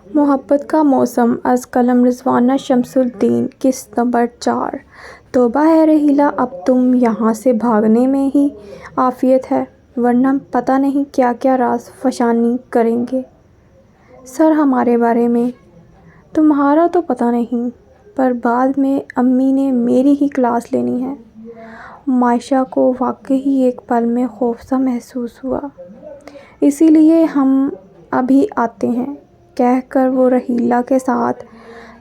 محبت کا موسم از قلم رضوانہ شمس الدین، قسط نمبر 4۔ توبہ ہے رحیلہ، اب تم یہاں سے بھاگنے میں ہی عافیت ہے، ورنہ پتہ نہیں کیا کیا راز فشانی کریں گے سر ہمارے بارے میں۔ تمہارا تو پتہ نہیں، پر بعد میں امی نے میری ہی کلاس لینی ہے۔ مائشہ کو واقعی ایک پل میں خوف سا محسوس ہوا۔ اسی لیے ہم ابھی آتے ہیں، کہہ کر وہ رحیلہ کے ساتھ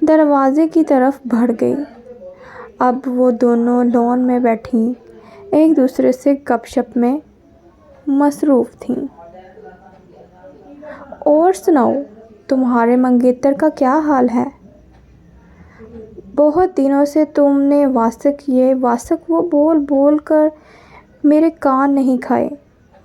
دروازے کی طرف بڑھ گئی۔ اب وہ دونوں لان میں بیٹھی ایک دوسرے سے گپ شپ میں مصروف تھیں۔ اور سناؤ، تمہارے منگیتر کا کیا حال ہے؟ بہت دنوں سے تم نے واسق وہ بول بول کر میرے کان نہیں کھائے،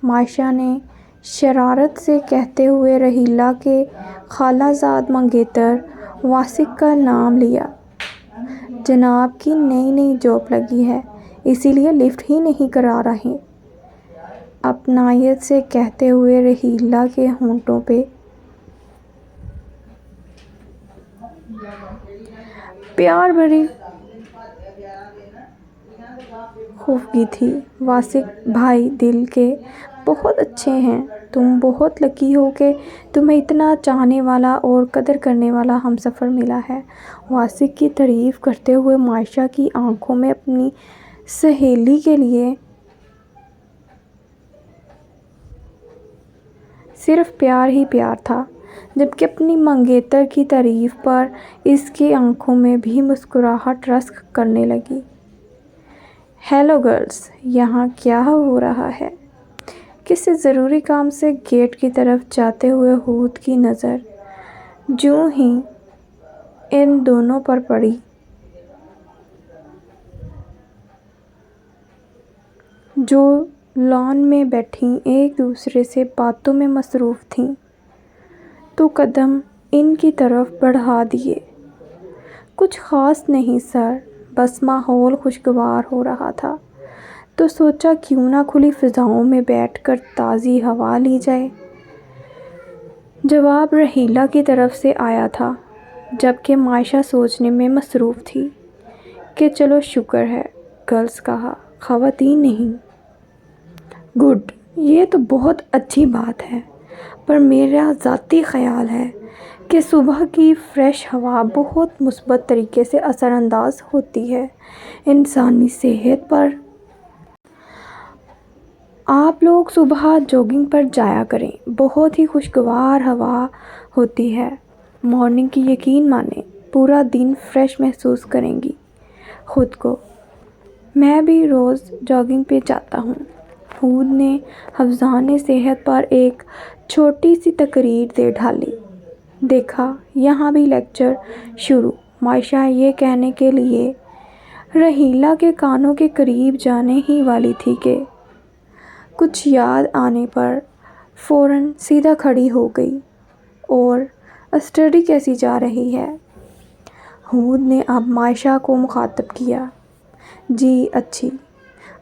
مائشہ نے شرارت سے کہتے ہوئے رحیلہ کے خالہ زاد منگیتر واسق کا نام لیا۔ جناب کی نئی جاب لگی ہے، اسی لیے لفٹ ہی نہیں کرا رہے، اپنائیت سے کہتے ہوئے رحیلہ کے ہونٹوں پہ پیار بھری خفگی تھی۔ واسق بھائی دل کے بہت اچھے ہیں، تم بہت لکی ہو کہ تمہیں اتنا چاہنے والا اور قدر کرنے والا ہمسفر ملا ہے۔ واسق کی تعریف کرتے ہوئے مائشہ کی آنکھوں میں اپنی سہیلی کے لیے صرف پیار ہی پیار تھا، جبکہ اپنی منگیتر کی تعریف پر اس کی آنکھوں میں بھی مسکراہٹ رسک کرنے لگی۔ ہیلو گرلز، یہاں کیا ہو رہا ہے؟ کسی ضروری کام سے گیٹ کی طرف جاتے ہوئے ہود کی نظر جوں ہی ان دونوں پر پڑی، جو لان میں بیٹھی ایک دوسرے سے باتوں میں مصروف تھیں، تو قدم ان کی طرف بڑھا دیے۔ کچھ خاص نہیں سر، بس ماحول خوشگوار ہو رہا تھا، تو سوچا کیوں نہ کھلی فضاؤں میں بیٹھ کر تازی ہوا لی جائے۔ جواب رحیلہ کی طرف سے آیا تھا، جبکہ مائشہ سوچنے میں مصروف تھی کہ چلو شکر ہے گرلز کہا، خواتین نہیں۔ گڈ، یہ تو بہت اچھی بات ہے، پر میرا ذاتی خیال ہے کہ صبح کی فریش ہوا بہت مثبت طریقے سے اثر انداز ہوتی ہے انسانی صحت پر۔ آپ لوگ صبح جاگنگ پر جایا کریں، بہت ہی خوشگوار ہوا ہوتی ہے۔ مارننگ کی یقین مانیں، پورا دن فریش محسوس کریں گی خود کو۔ میں بھی روز جاگنگ پہ جاتا ہوں۔ ہود نے حفظانِ صحت پر ایک چھوٹی سی تقریر دے ڈالی۔ دیکھا، یہاں بھی لیکچر شروع۔ مائشہ یہ کہنے کے لیے رحیلہ کے کانوں کے قریب جانے ہی والی تھی کہ کچھ یاد آنے پر فوراً سیدھا کھڑی ہو گئی۔ اور اسٹڈی کیسی جا رہی ہے؟ ہود نے اب مائشہ کو مخاطب کیا۔ جی اچھی،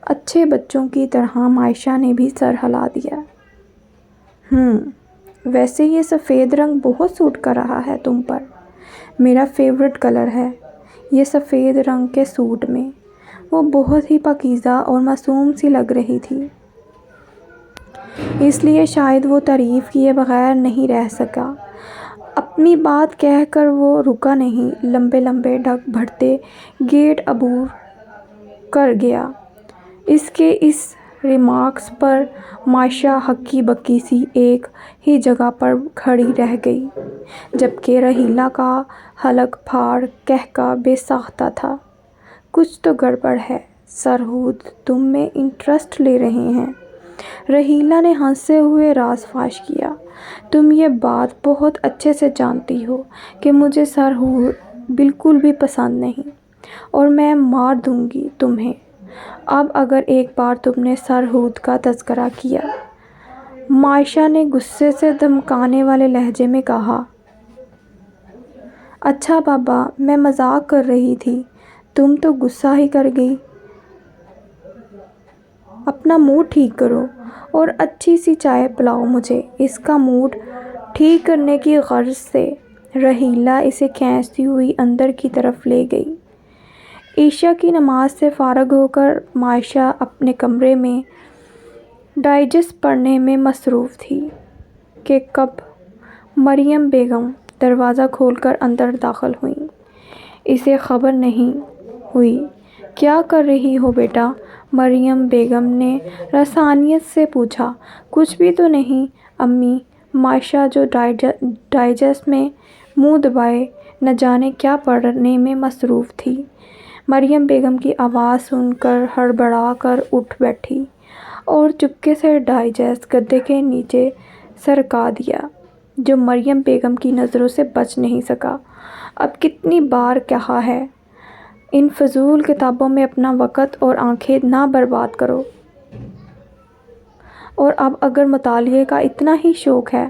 اچھے بچوں کی طرح مائشہ نے بھی سر ہلا دیا۔ ویسے یہ سفید رنگ بہت سوٹ کر رہا ہے تم پر، میرا فیورٹ کلر ہے یہ سفید رنگ کے سوٹ میں۔ وہ بہت ہی پاکیزہ اور معصوم سی لگ رہی تھی، اس لیے شاید وہ تعریف کیے بغیر نہیں رہ سکا۔ اپنی بات کہہ کر وہ رکا نہیں، لمبے لمبے ڈگ بھرتے گیٹ عبور کر گیا۔ اس کے اس ریمارکس پر مائشہ ہکی بکی سی ایک ہی جگہ پر کھڑی رہ گئی، جبکہ رحیلہ کا حلق پھاڑ قہقہ بے ساختہ تھا۔ کچھ تو گڑبڑ ہے سر ہود، تم میں انٹرسٹ لے رہے ہیں؟ رحیلہ نے ہنستے ہوئے راز فاش کیا۔ تم یہ بات بہت اچھے سے جانتی ہو کہ مجھے سر ہود بالکل بھی پسند نہیں، اور میں مار دوں گی تمہیں اب اگر ایک بار تم نے سر ہود کا تذکرہ کیا۔ مائشہ نے غصے سے دھمکانے والے لہجے میں کہا۔ اچھا بابا، میں مذاق کر رہی تھی، تم تو غصہ ہی کر گئی۔ اپنا موڈ ٹھیک کرو اور اچھی سی چائے پلاؤ مجھے۔ اس کا موڈ ٹھیک کرنے کی غرض سے رحیلہ اسے کھینچتی ہوئی اندر کی طرف لے گئی۔ عشاء کی نماز سے فارغ ہو کر معائشہ اپنے کمرے میں ڈائجسٹ پڑھنے میں مصروف تھی کہ کب مریم بیگم دروازہ کھول کر اندر داخل ہوئیں۔ اسے خبر نہیں ہوئی۔ کیا کر رہی ہو بیٹا؟ مریم بیگم نے رسانیت سے پوچھا۔ کچھ بھی تو نہیں امی، معائشہ جو ڈائجسٹ میں منہ دبائے نہ جانے کیا پڑھنے میں مصروف تھی۔ مریم بیگم کی آواز سن کر ہڑبڑا کر اٹھ بیٹھی اور چپکے سے ڈائجسٹ گدے کے نیچے سرکا دیا، جو مریم بیگم کی نظروں سے بچ نہیں سکا۔ اب کتنی بار کہا ہے، ان فضول کتابوں میں اپنا وقت اور آنکھیں نہ برباد کرو، اور اب اگر مطالعے کا اتنا ہی شوق ہے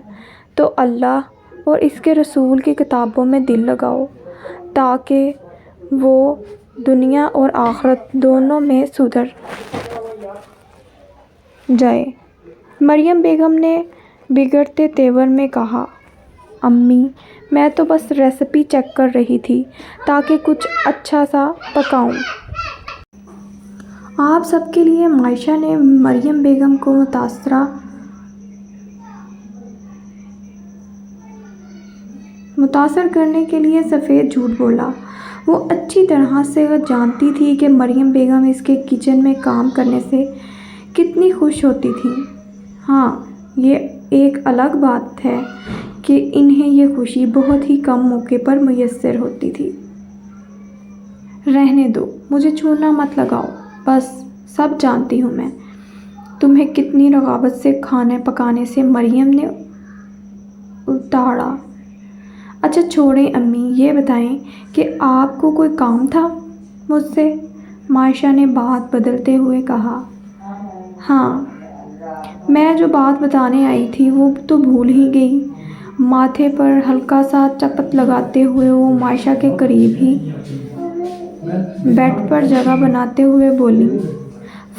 تو اللہ اور اس کے رسول کی کتابوں میں دل لگاؤ، تاکہ وہ دنیا اور آخرت دونوں میں سدھر جائے۔ مریم بیگم نے بگڑتے تیور میں کہا، امی میں تو بس ریسیپی چیک کر رہی تھی تاکہ کچھ اچھا سا پکاؤں۔ آپ سب کے لیے۔ معائشہ نے مریم بیگم کو متاثر کرنے کے لیے سفید جھوٹ بولا۔ وہ اچھی طرح سے جانتی تھی کہ مریم بیگم اس کے کچن میں کام کرنے سے کتنی خوش ہوتی تھیں۔ ہاں، یہ ایک الگ بات ہے کہ انہیں یہ خوشی بہت ہی کم موقع پر میسر ہوتی تھی۔ رہنے دو، مجھے چونا مت لگاؤ، بس سب جانتی ہوں میں، تمہیں کتنی رغبت سے کھانے پکانے سے مریم نے اتارا۔ اچھا چھوڑیں امی، یہ بتائیں کہ آپ کو کوئی کام تھا مجھ سے؟ معائشہ نے بات بدلتے ہوئے کہا۔ ہاں، میں جو بات بتانے آئی تھی وہ تو بھول ہی گئی۔ ماتھے پر ہلکا سا چپت لگاتے ہوئے وہ معائشہ کے قریب ہی بیڈ پر جگہ بناتے ہوئے بولی،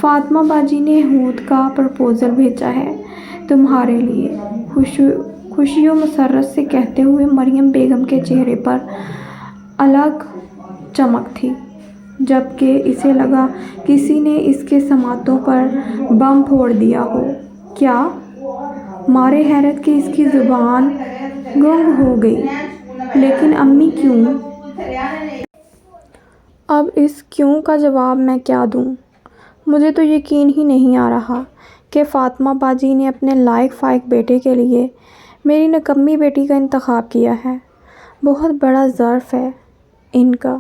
فاطمہ باجی نے ہود کا پرپوزل بھیجا ہے تمہارے لیے۔ خوشی و مسرت سے کہتے ہوئے مریم بیگم کے چہرے پر الگ چمک تھی، جبکہ اسے لگا کسی نے اس کے سماعتوں پر بم پھوڑ دیا ہو۔ کیا؟ مارے حیرت کہ اس کی زبان گنگ ہو گئی۔ لیکن امی کیوں؟ اب اس کیوں کا جواب میں کیا دوں؟ مجھے تو یقین ہی نہیں آ رہا کہ فاطمہ باجی نے اپنے لائق فائق بیٹے کے لیے میری نکمی بیٹی کا انتخاب کیا ہے۔ بہت بڑا ظرف ہے ان کا۔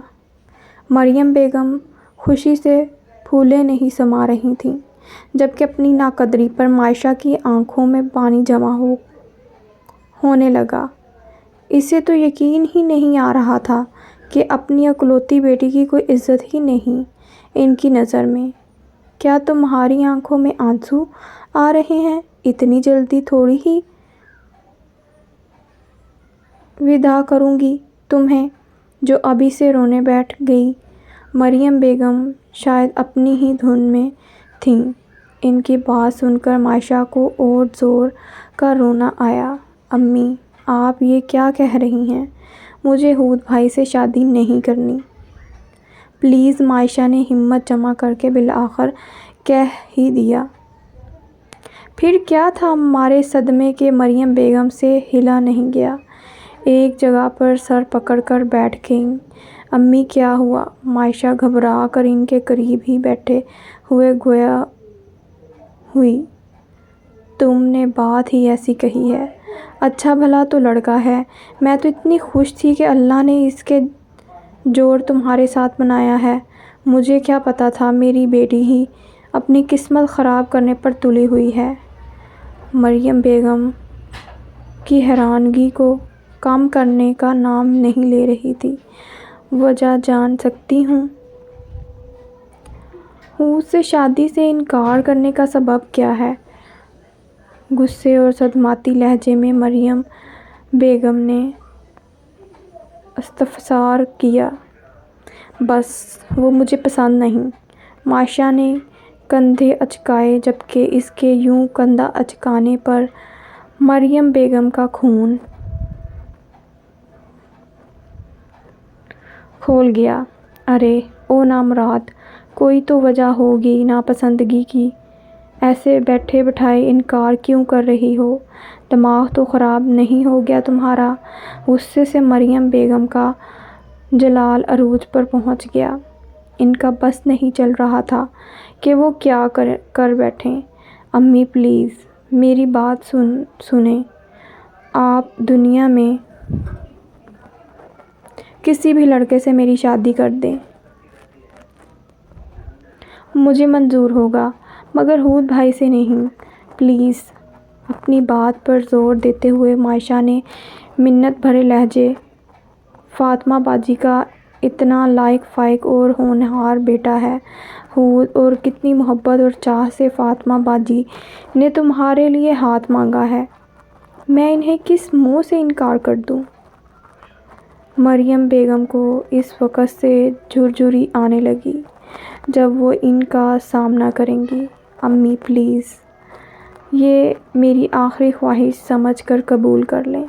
مریم بیگم خوشی سے پھولیں نہیں سما رہی تھیں، جبکہ اپنی ناقدری پر معائشہ کی آنکھوں میں پانی جمع ہونے لگا۔ اسے تو یقین ہی نہیں آ رہا تھا کہ اپنی اکلوتی بیٹی کی کوئی عزت ہی نہیں ان کی نظر میں۔ کیا تمہاری آنکھوں میں آنسو آ رہے ہیں؟ اتنی جلدی تھوڑی ہی وداع کروں گی تمہیں، جو ابھی سے رونے بیٹھ گئی۔ مریم بیگم شاید اپنی ہی دھن میں تھیں۔ ان کی بات سن کر معائشہ کو اور زور کا رونا آیا۔ امی آپ یہ کیا کہہ رہی ہیں؟ مجھے ہود بھائی سے شادی نہیں کرنی، پلیز۔ معائشہ نے ہمت جمع کر کے بالآخر کہہ ہی دیا۔ پھر کیا تھا مارے صدمے کے مریم بیگم سے ہلا نہیں گیا، ایک جگہ پر سر پکڑ کر بیٹھ گئیں۔ امی کیا ہوا؟ معائشہ گھبرا کر ان کے قریب ہی بیٹھے ہوئے گویا ہوئی۔ تم نے بات ہی ایسی کہی ہے۔ اچھا بھلا تو لڑکا ہے۔ میں تو اتنی خوش تھی کہ اللہ نے اس کے جوڑ تمہارے ساتھ بنایا ہے۔ مجھے کیا پتا تھا میری بیٹی ہی اپنی قسمت خراب کرنے پر تلی ہوئی ہے۔ مریم بیگم کی حیرانگی کو کم کرنے کا نام نہیں لے رہی تھی۔ وجہ جان سکتی ہوں؟ ہود سے شادی سے انکار کرنے کا سبب کیا ہے؟ غصے اور صدماتی لہجے میں مریم بیگم نے استفسار کیا۔ بس وہ مجھے پسند نہیں۔ معائشہ نے کندھے اچکائے، جبکہ اس کے یوں کندھا اچکانے پر مریم بیگم کا خون کھول گیا۔ ارے او نامراد، کوئی تو وجہ ہوگی ناپسندگی کی، ایسے بیٹھے بٹھائے انکار کیوں کر رہی ہو؟ دماغ تو خراب نہیں ہو گیا تمہارا؟ غصے سے مریم بیگم کا جلال عروج پر پہنچ گیا۔ ان کا بس نہیں چل رہا تھا کہ وہ کیا کر بیٹھیں۔ امی پلیز میری بات سنیں، آپ دنیا میں کسی بھی لڑکے سے میری شادی کر دیں، مجھے منظور ہوگا، مگر حود بھائی سے نہیں، پلیز۔ اپنی بات پر زور دیتے ہوئے مائشہ نے منت بھرے لہجے فاطمہ باجی کا اتنا لائق فائق اور ہونہار بیٹا ہے حود، اور کتنی محبت اور چاہ سے فاطمہ باجی نے تمہارے لیے ہاتھ مانگا ہے، میں انہیں کس منہ سے انکار کر دوں؟ مریم بیگم کو اس وقت سے جھرجھری آنے لگی جب وہ ان کا سامنا کریں گی۔ امی پلیز یہ میری آخری خواہش سمجھ کر قبول کر لیں۔